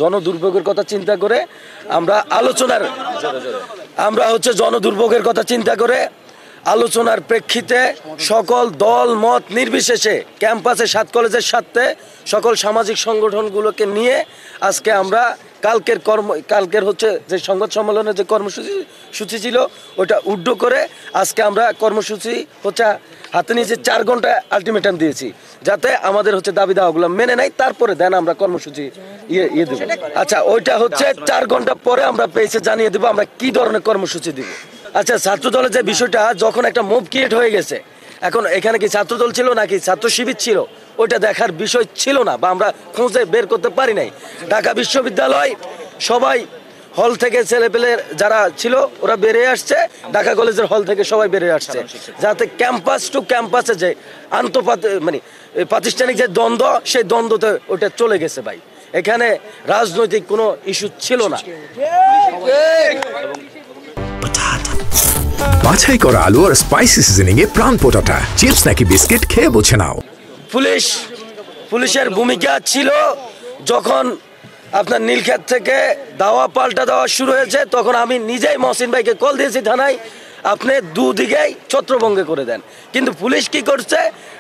জনদুর্ভোগের কথা চিন্তা করে আমরা জনদুর্ভোগের কথা চিন্তা করে আলোচনার প্রেক্ষিতে সকল দল মত নির্বিশেষে ক্যাম্পাসে 7 কলেজের সাথে সকল সামাজিক সংগঠনগুলোকে নিয়ে আজকে আমরা কালকের হচ্ছে যে সংবাদ সম্মেলনের যে কর্মসূচি ছিল ওটা উড্ডো করে আজকে আমরা কর্মসূচি হচ্ছে হাতে নিয়ে যে 4 ঘন্টা আলটিমেটাম দিয়েছি যাতে আমাদের হচ্ছে দাবি দাওয়াগুলো মেনে নেয়, তারপরে দেন আমরা কর্মসূচি ইয়ে দেবো। আচ্ছা, ওইটা হচ্ছে 4 ঘন্টা পরে আমরা পেয়েছে জানিয়ে দেবো আমরা কি ধরনের কর্মসূচি দিব। আচ্ছা, ছাত্র দলের যে বিষয়টা যখন একটা মুভ ক্রিয়েট হয়ে গেছে, এখন এখানে কি ছাত্র দল ছিল নাকি ছাত্র শিবির ছিল ওইটা দেখার বিষয় ছিল না, বা আমরা খুঁজে বের করতে পারি নাই। ঢাকা বিশ্ববিদ্যালয় সবাই হল থেকে ছেলেপেলে যারা ছিল ওরা বেরিয়ে আসছে, ঢাকা কলেজের হল থেকে সবাই বেরিয়ে আসছে, যাতে ক্যাম্পাস টু ক্যাম্পাসে যে প্রাতিষ্ঠানিক যে দ্বন্দ্ব সেই দ্বন্দ্বতে ওটা চলে গেছে ভাই। এখানে রাজনৈতিক কোনো ইস্যু ছিল না। বাছাই করা আলু আর স্পাইসি সিজনিং এ প্রাণ পোটাটা চিপস নাকি বিস্কিট খেয়ে বুঝে নাও। পুলিশের ভূমিকা ছিল যখন আপনার নীলক্ষেত থেকে দাওয়া পাল্টা দেওয়া শুরু হয়েছে, তখন আমি নিজেই মহসিন ভাইকে কল দিয়েছি থানায়, আপনি দুদিকেই ছত্রভঙ্গ করে দেন। কিন্তু পুলিশ কি করছে,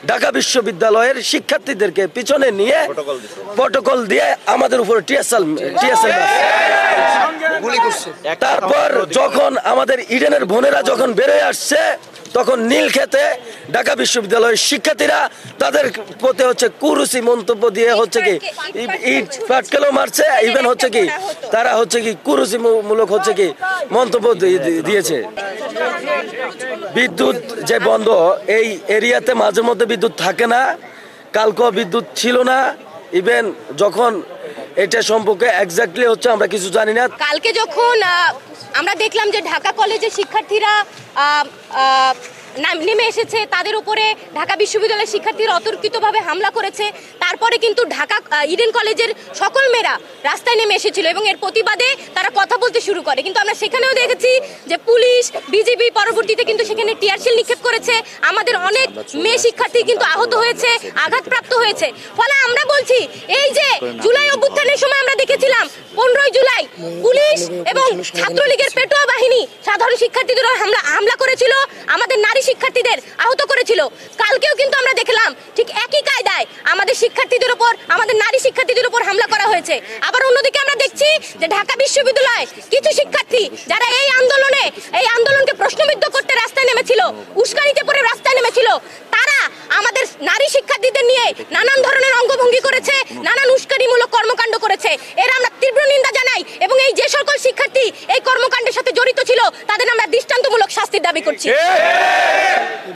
ঢাকা বিশ্ববিদ্যালয়ের শিক্ষার্থীদেরকে পিছনে নিয়ে প্রটোকল দিয়ে আমাদের উপরে টিএসএল তারপর যখন আমাদের ইডেনের বোনেরা যখন বেরোয় আসছে, তখন নীলক্ষেতে ঢাকা বিশ্ববিদ্যালয়ের শিক্ষার্থীরা তাদের প্রতি হচ্ছে কুরুচি মন্তব্য দিয়ে হচ্ছে কি ইট পাটকেলও মারছে, ইভেন হচ্ছে কি তারা হচ্ছে কি কুরুচি মূলক হচ্ছে কি মন্তব্য দিয়েছে। বিদ্যুৎ যে বন্ধ, এই এরিয়াতে মাঝে মধ্যে বিদ্যুৎ থাকে না, কালকেও বিদ্যুৎ ছিল না। ইভেন যখন এটা সম্পর্কে এক্স্যাক্টলি হচ্ছে আমরা কিছু জানি না। কালকে যখন আমরা দেখলাম যে ঢাকা কলেজের শিক্ষার্থীরা নেমে এসেছে, তাদের উপরে ঢাকা বিশ্ববিদ্যালয়ের শিক্ষার্থীরা অতর্কিতভাবে হামলা করেছে, তারপরে কিন্তু ঢাকা ইডেন কলেজের সকল মেয়েরা রাস্তায় নেমে এসেছিল এবং এর প্রতিবাদে তারা কথা বলতে শুরু করে। কিন্তু আমরা সেখানেও দেখেছি যে পুলিশ বিজিবি পরবর্তীতে কিন্তু সেখানে টিয়ারশেল নিক্ষেপ করেছে, আমাদের অনেক মেয়ে শিক্ষার্থী কিন্তু আহত হয়েছে, আঘাতপ্রাপ্ত হয়েছে। ফলে আমরা বলছি, এই যে জুলাই অভ্যুত্থানের সময় আমরা দেখেছিলাম 15 জুলাই পুলিশ এবং ছাত্রলীগের পেটোয়া বাহিনী সাধারণ শিক্ষার্থীদের হামলা করেছিল, আমাদের নারী শিক্ষার্থীদের আহত করেছিল। কালকেও কিন্তু আমরা দেখলাম ঠিক একই কায়দায় আমাদের শিক্ষার্থীদের উপর, আমাদের নারী শিক্ষার্থীদের উপর হামলা করা হয়েছে। আবার অন্যদিকে আমরা দেখছি যে ঢাকা বিশ্ববিদ্যালয়ে কিছু শিক্ষার্থী যারা এই আন্দোলনকে প্রশ্নবিদ্ধ করতে রাস্তায় নেমেছিল, উস্কানিতে পড়ে রাস্তায় নেমেছিল, তারা আমাদের নারী শিক্ষার্থীদের নিয়ে নানান ধরনের অঙ্গভঙ্গি করেছে, নানান উস্কানিমূলক কর্মকাণ্ড করেছে। এর আমরা তীব্র নিন্দা জানাই এবং এই যে সকল শিক্ষার্থী এই কর্মকাণ্ডের সাথে জড়িত ছিল তাদের আমরা দৃষ্টান্তমূলক শাস্তির দাবি করছি।